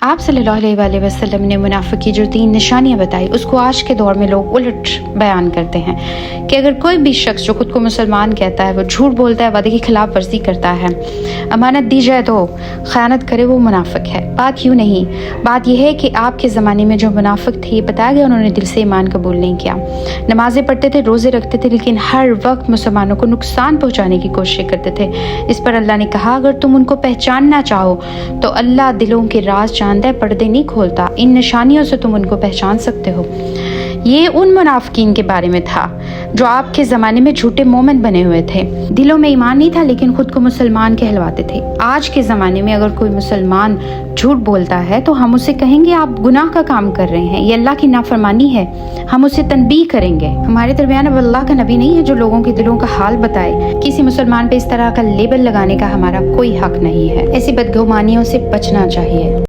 आप सल्लल्लाहु अलैहि वसल्लम ने मुनाफिक की जो 3 निशानियां बताई उसको आज के दौर में लोग उलट बयान करते हैं कि अगर कोई भी शख्स जो खुद को मुसलमान कहता है वो झूठ बोलता है, वादे की खिलाफ वर्जी करता है, अमानत दी जाए तो खयानत करे, वो मुनाफिक है। बात यूँ नहीं, बात यह है कि आपके ज़माने में जो मुनाफिक थे ये बताया गया उन्होंने दिल से ईमान कबूल नहीं किया, नमाज़ें पढ़ते थे, रोज़े रखते थे, लेकिन हर वक्त मुसलमानों को नुकसान पहुँचाने की कोशिश करते थे। इस पर अल्लाह ने कहा अगर तुम उनको पहचानना चाहो तो अल्लाह दिलों के राज जानता है, पर्दे नहीं खोलता। इन निशानियों से तुम उनको पहचान सकते हो। ये उन मुनाफिकीन के बारे में था जो आपके ज़माने में झूठे मोमिन बने हुए थे, दिलों में ईमान नहीं था लेकिन खुद को मुसलमान कहलवाते थे। आज के ज़माने में अगर कोई मुसलमान झूठ बोलता है तो हम उसे कहेंगे आप गुनाह का काम कर रहे हैं, ये अल्लाह की नाफरमानी है, हम उसे तनबीह करेंगे। हमारे दरमियान अब अल्लाह का नबी नहीं है जो लोगों के दिलों का हाल बताए। किसी मुसलमान पे इस तरह का लेबल लगाने का हमारा कोई हक नहीं है। ऐसी बदगुमानियों से बचना चाहिए।